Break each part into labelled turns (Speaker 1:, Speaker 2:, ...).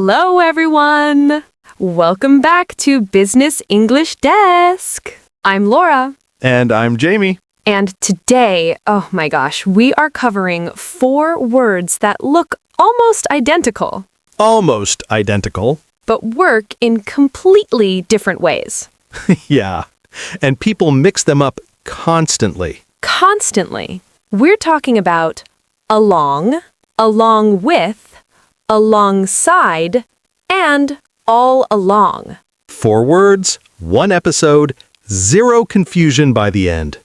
Speaker 1: Hello, everyone! Welcome back to Business English Desk. I'm Laura.
Speaker 2: And I'm Jamie.
Speaker 1: And today, oh my gosh, we are covering 4 words that look almost identical,
Speaker 2: Almost identical.
Speaker 1: but work in completely different ways.
Speaker 2: Yeah. And people mix them up constantly.
Speaker 1: Constantly. We're talking about along with, alongside, and all along.
Speaker 2: 4 words, 1 episode, 0 confusion by the end.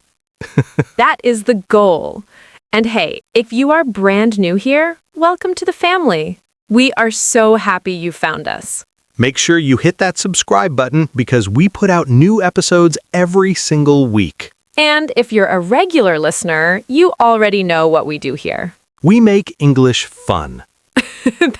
Speaker 1: That is the goal. And hey, if you are brand new here, welcome to the family. We are so happy you found us.
Speaker 2: Make sure you hit that subscribe button because we put out new episodes every single week.
Speaker 1: And if you're a regular listener, you already know what we do here.
Speaker 2: We make English fun.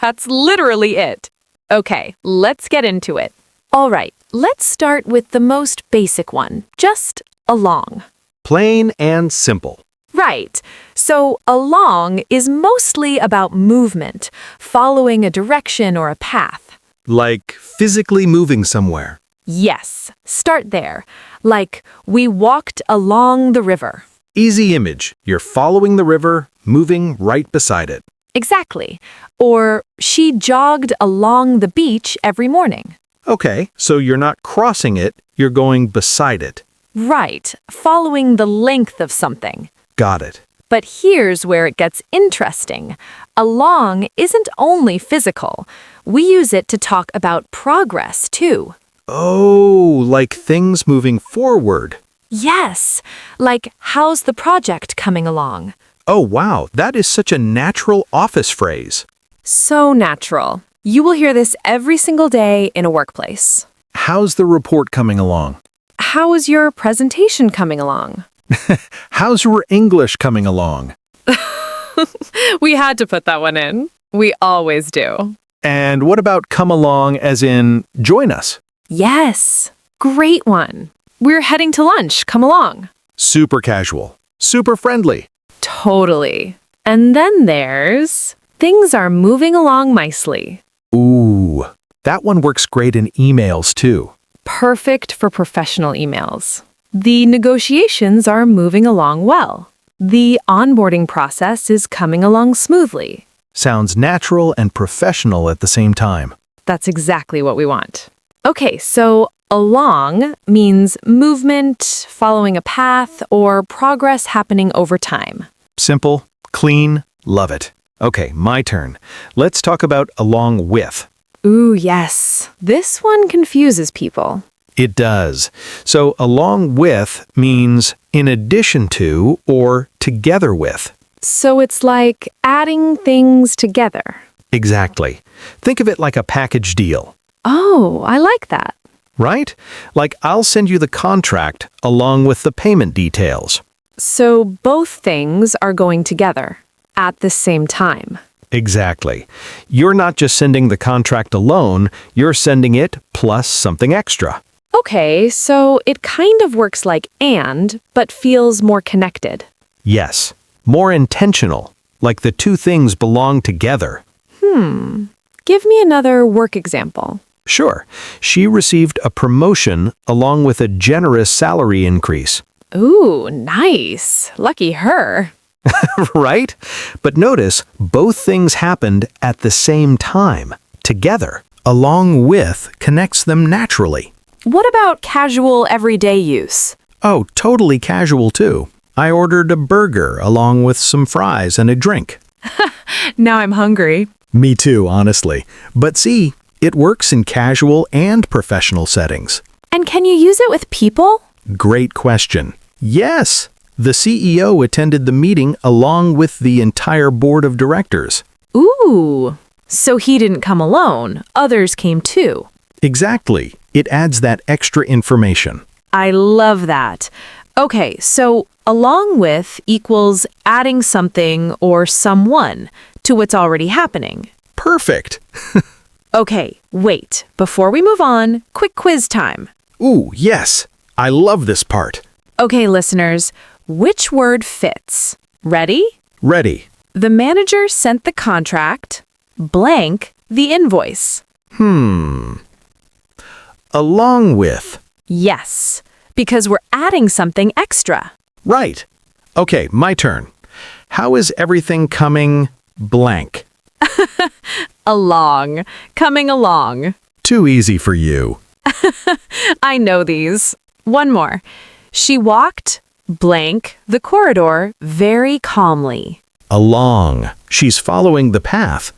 Speaker 1: That's literally it. Okay, let's get into it. All right, let's start with the most basic one, just along.
Speaker 2: Plain and simple.
Speaker 1: Right. So along is mostly about movement, following a direction or a path.
Speaker 2: Like physically moving somewhere.
Speaker 1: Yes, start there. Like, we walked along the river.
Speaker 2: Easy image. You're following the river, moving right beside it.
Speaker 1: Exactly. Or, she jogged along the beach every morning.
Speaker 2: Okay, so you're not crossing it, you're going beside it.
Speaker 1: Right, following the length of something.
Speaker 2: Got it.
Speaker 1: But here's where it gets interesting. Along isn't only physical. We use it to talk about progress, too.
Speaker 2: Oh, like things moving forward.
Speaker 1: Yes, like, how's the project coming along?
Speaker 2: Oh, wow, that is such a natural office phrase.
Speaker 1: So natural. You will hear this every single day in a workplace.
Speaker 2: How's the report coming along?
Speaker 1: How is your presentation coming along?
Speaker 2: How's your English coming along?
Speaker 1: We had to put that one in. We always do.
Speaker 2: And what about come along as in join us?
Speaker 1: Yes, great one. We're heading to lunch. Come along.
Speaker 2: Super casual, super friendly.
Speaker 1: Totally. And then there's things are moving along nicely.
Speaker 2: Ooh, that one works great in emails too.
Speaker 1: Perfect for professional emails. The negotiations are moving along well. The onboarding process is coming along smoothly.
Speaker 2: Sounds natural and professional at the same time.
Speaker 1: That's exactly what we want. Okay, so along means movement, following a path, or progress happening over time.
Speaker 2: Simple, clean, love it. Okay, my turn. Let's talk about along with.
Speaker 1: Ooh, yes. This one confuses people.
Speaker 2: It does. So along with means in addition to or together with.
Speaker 1: So it's like adding things together.
Speaker 2: Exactly. Think of it like a package deal,
Speaker 1: Oh, I like that.
Speaker 2: right? Like I'll send you the contract along with the payment details.
Speaker 1: So both things are going together at the same time.
Speaker 2: Exactly. You're not just sending the contract alone, you're sending it plus something extra.
Speaker 1: Okay, so it kind of works like and, but feels more connected.
Speaker 2: Yes. More intentional, like the two things belong together.
Speaker 1: Give me another work example.
Speaker 2: Sure, she received a promotion along with a generous salary increase.
Speaker 1: Ooh, nice. Lucky her.
Speaker 2: Right? But notice, both things happened at the same time, together. Along with connects them naturally.
Speaker 1: What about casual everyday use?
Speaker 2: Oh, totally casual too. I ordered a burger along with some fries and a drink.
Speaker 1: Now I'm hungry.
Speaker 2: Me too, honestly. But see, it works in casual and professional settings.
Speaker 1: And can you use it with people?
Speaker 2: Great question. Yes, the CEO attended the meeting along with the entire board of directors.
Speaker 1: Ooh, so he didn't come alone. Others came too.
Speaker 2: Exactly. It adds that extra information.
Speaker 1: I love that. Okay, so along with equals adding something or someone to what's already happening.
Speaker 2: Perfect.
Speaker 1: Okay, wait. Before we move on, quick quiz time.
Speaker 2: Ooh, yes. I love this part.
Speaker 1: Okay, listeners, which word fits? Ready?
Speaker 2: Ready.
Speaker 1: The manager sent the contract, blank, the invoice.
Speaker 2: Along with.
Speaker 1: Yes, because we're adding something extra.
Speaker 2: Right. Okay, my turn. How is everything coming blank?
Speaker 1: Along. Coming along.
Speaker 2: Too easy for you.
Speaker 1: I know these. One more. She walked blank the corridor very calmly.
Speaker 2: Along. She's following the path.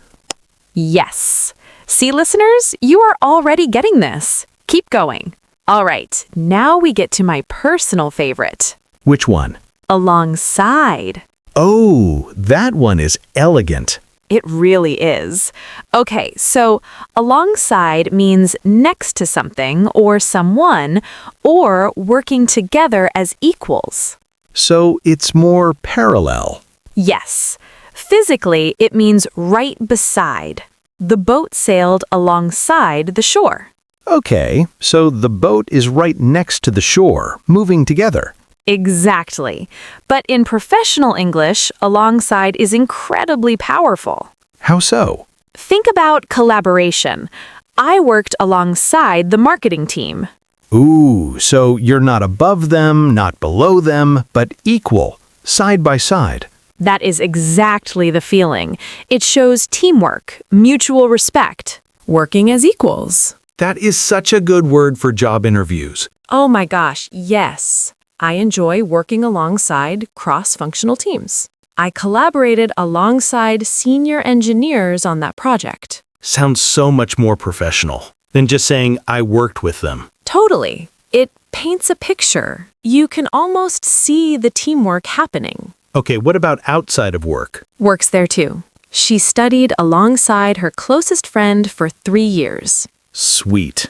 Speaker 1: Yes. See, listeners, you are already getting this. Keep going. All right, now we get to my personal favorite.
Speaker 2: Which one?
Speaker 1: Alongside.
Speaker 2: Oh, that one is elegant.
Speaker 1: It really is. Okay, so alongside means next to something or someone, or working together as equals.
Speaker 2: So it's more parallel.
Speaker 1: Yes. Physically, it means right beside. The boat sailed alongside the shore.
Speaker 2: Okay, so the boat is right next to the shore, moving together.
Speaker 1: Exactly. But in professional English, alongside is incredibly powerful.
Speaker 2: How so?
Speaker 1: Think about collaboration. I worked alongside the marketing team.
Speaker 2: Ooh, so you're not above them, not below them, but equal, side by side.
Speaker 1: That is exactly the feeling. It shows teamwork, mutual respect, working as equals.
Speaker 2: That is such a good word for job interviews.
Speaker 1: Oh my gosh, yes. I enjoy working alongside cross-functional teams. I collaborated alongside senior engineers on that project.
Speaker 2: Sounds so much more professional than just saying I worked with them.
Speaker 1: Totally. It paints a picture. You can almost see the teamwork happening.
Speaker 2: Okay, what about outside of work?
Speaker 1: Works there too. She studied alongside her closest friend for 3 years.
Speaker 2: Sweet.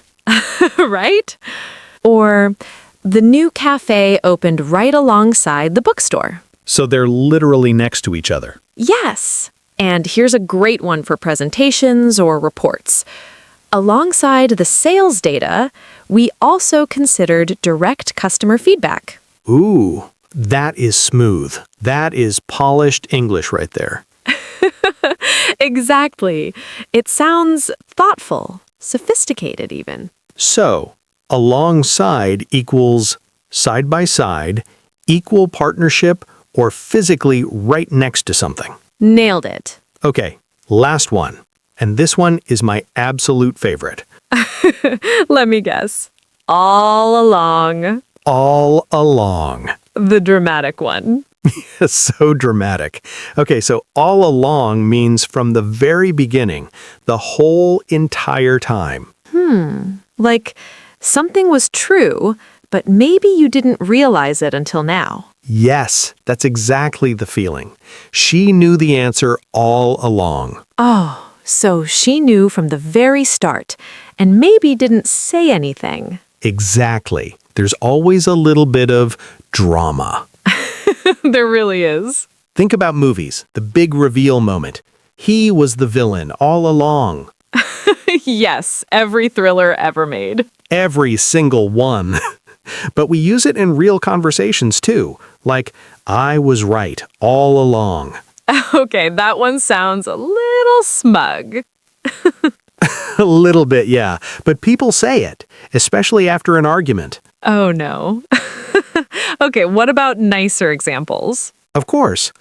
Speaker 1: Right? Or the new cafe opened right alongside the bookstore.
Speaker 2: So they're literally next to each other.
Speaker 1: Yes. And here's a great one for presentations or reports. Alongside the sales data, we also considered direct customer feedback.
Speaker 2: Ooh, that is smooth. That is polished English right there.
Speaker 1: Exactly. It sounds thoughtful, sophisticated even.
Speaker 2: So, alongside equals side by side, equal partnership, or physically right next to something.
Speaker 1: Nailed it.
Speaker 2: Okay, last one. And this one is my absolute favorite.
Speaker 1: Let me guess. All along.
Speaker 2: All along.
Speaker 1: The dramatic one.
Speaker 2: So dramatic. Okay, so all along means from the very beginning, the whole entire time.
Speaker 1: Like something was true, but maybe you didn't realize it until now.
Speaker 2: Yes, that's exactly the feeling. She knew the answer all along.
Speaker 1: Oh, so she knew from the very start and maybe didn't say anything.
Speaker 2: Exactly. There's always a little bit of drama.
Speaker 1: There really is.
Speaker 2: Think about movies, the big reveal moment. He was the villain all along.
Speaker 1: Yes, every thriller ever made.
Speaker 2: Every single one. But we use it in real conversations too, like, I was right all along.
Speaker 1: Okay, that one sounds a little smug.
Speaker 2: A little bit, yeah. But people say it, especially after an argument.
Speaker 1: Oh no. Okay, what about nicer examples?
Speaker 2: Of course.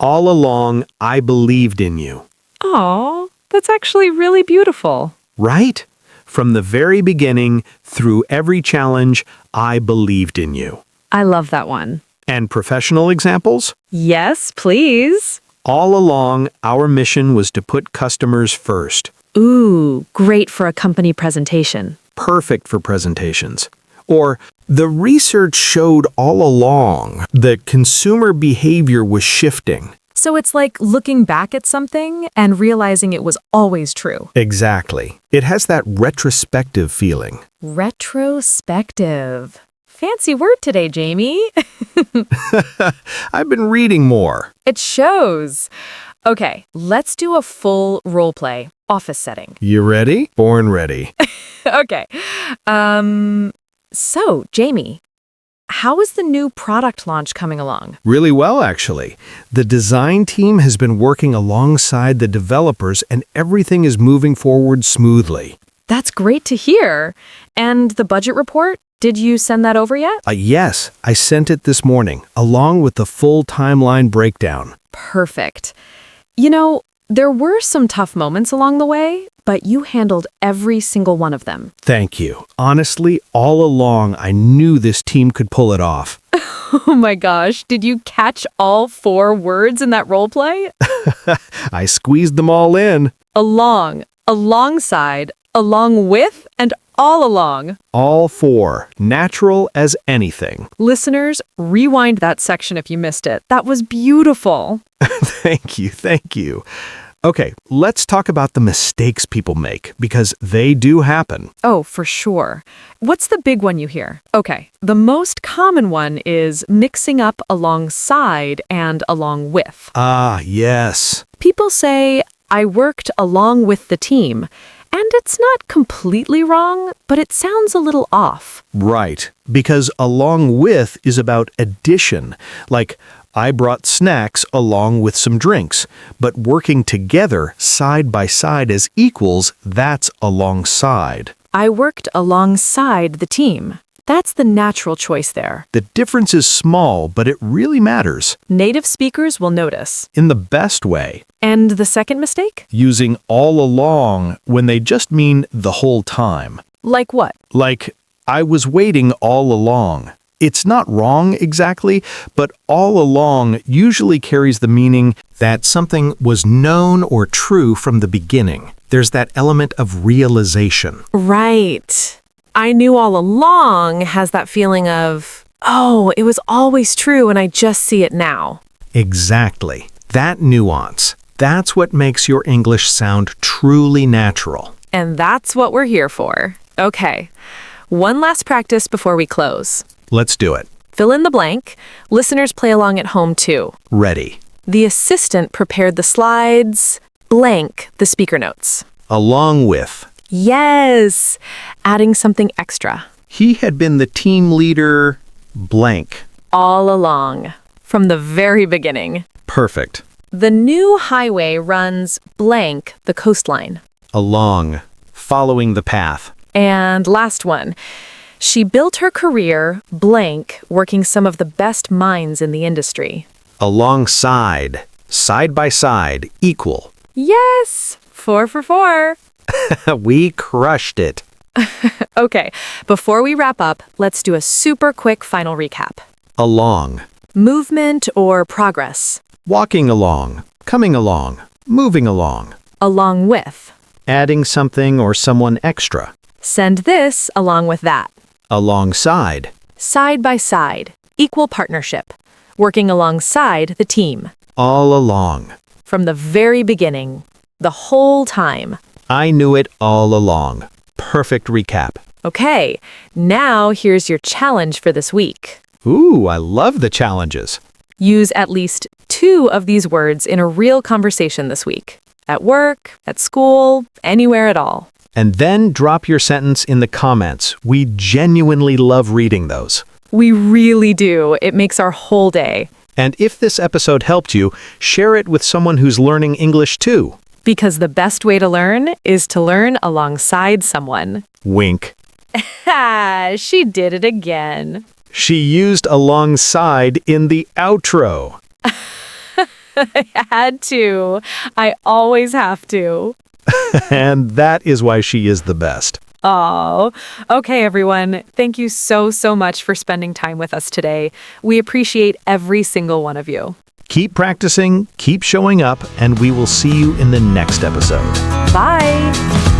Speaker 2: All along, I believed in you.
Speaker 1: Aw, that's actually really beautiful.
Speaker 2: Right? From the very beginning, through every challenge, I believed in you.
Speaker 1: I love that one.
Speaker 2: And professional examples?
Speaker 1: Yes, please.
Speaker 2: All along, our mission was to put customers first.
Speaker 1: Ooh, great for a company presentation.
Speaker 2: Perfect for presentations. Or, the research showed all along that consumer behavior was shifting.
Speaker 1: So it's like looking back at something and realizing it was always true.
Speaker 2: Exactly. It has that retrospective feeling.
Speaker 1: Retrospective. Fancy word today, Jamie.
Speaker 2: I've been reading more.
Speaker 1: It shows. Okay, let's do a full role play, office setting.
Speaker 2: You ready? Born ready.
Speaker 1: Okay. So, Jamie, how is the new product launch coming along?
Speaker 2: Really well, actually. The design team has been working alongside the developers and everything is moving forward smoothly.
Speaker 1: That's great to hear. And the budget report? Did you send that over yet?
Speaker 2: Yes, I sent it this morning, along with the full timeline breakdown.
Speaker 1: Perfect. You know, there were some tough moments along the way, but you handled every single one of them.
Speaker 2: Thank you. Honestly, all along, I knew this team could pull it off.
Speaker 1: Oh my gosh, did you catch all 4 words in that role play?
Speaker 2: I squeezed them all in.
Speaker 1: Along, alongside, along with, and all along.
Speaker 2: All 4, natural as anything.
Speaker 1: Listeners, rewind that section if you missed it. That was beautiful.
Speaker 2: Thank you. Okay, let's talk about the mistakes people make, because they do happen.
Speaker 1: Oh, for sure. What's the big one you hear? Okay, the most common one is mixing up alongside and along with.
Speaker 2: Ah, yes.
Speaker 1: People say, I worked along with the team. And it's not completely wrong, but it sounds a little off.
Speaker 2: Right, because along with is about addition, like I brought snacks along with some drinks, but working together side by side as equals, that's alongside.
Speaker 1: I worked alongside the team. That's the natural choice there.
Speaker 2: The difference is small, but it really matters.
Speaker 1: Native speakers will notice.
Speaker 2: In the best way.
Speaker 1: And the second mistake?
Speaker 2: Using all along when they just mean the whole time.
Speaker 1: Like what?
Speaker 2: Like, I was waiting all along. It's not wrong exactly, but all along usually carries the meaning that something was known or true from the beginning. There's that element of realization.
Speaker 1: Right. I knew all along has that feeling of, oh, it was always true and I just see it now.
Speaker 2: Exactly. That nuance. That's what makes your English sound truly natural.
Speaker 1: And that's what we're here for. Okay. One last practice before we close.
Speaker 2: Let's do it.
Speaker 1: Fill in the blank. Listeners play along at home too.
Speaker 2: Ready.
Speaker 1: The assistant prepared the slides, blank the speaker notes.
Speaker 2: Along with.
Speaker 1: Yes! Adding something extra.
Speaker 2: He had been the team leader, blank.
Speaker 1: All along. From the very beginning.
Speaker 2: Perfect.
Speaker 1: The new highway runs blank the coastline.
Speaker 2: Along. Following the path.
Speaker 1: And last one. She built her career blank working some of the best minds in the industry.
Speaker 2: Alongside. Side by side. Equal.
Speaker 1: Yes! 4 for 4.
Speaker 2: We crushed it.
Speaker 1: Okay, before we wrap up, let's do a super quick final recap.
Speaker 2: Along.
Speaker 1: Movement or progress.
Speaker 2: Walking along. Coming along. Moving along.
Speaker 1: Along with.
Speaker 2: Adding something or someone extra.
Speaker 1: Send this along with that.
Speaker 2: Alongside.
Speaker 1: Side by side. Equal partnership. Working alongside the team.
Speaker 2: All along.
Speaker 1: From the very beginning. The whole time.
Speaker 2: I knew it all along. Perfect recap.
Speaker 1: Okay, now here's your challenge for this week.
Speaker 2: Ooh, I love the challenges.
Speaker 1: Use at least 2 of these words in a real conversation this week. At work, at school, anywhere at all.
Speaker 2: And then drop your sentence in the comments. We genuinely love reading those.
Speaker 1: We really do. It makes our whole day.
Speaker 2: And if this episode helped you, share it with someone who's learning English too.
Speaker 1: Because the best way to learn is to learn alongside someone.
Speaker 2: Wink.
Speaker 1: Ha! She did it again.
Speaker 2: She used alongside in the outro.
Speaker 1: I had to. I always have to.
Speaker 2: And that is why she is the best.
Speaker 1: Oh, okay, everyone. Thank you so much for spending time with us today. We appreciate every single one of you.
Speaker 2: Keep practicing, keep showing up, and we will see you in the next episode.
Speaker 1: Bye.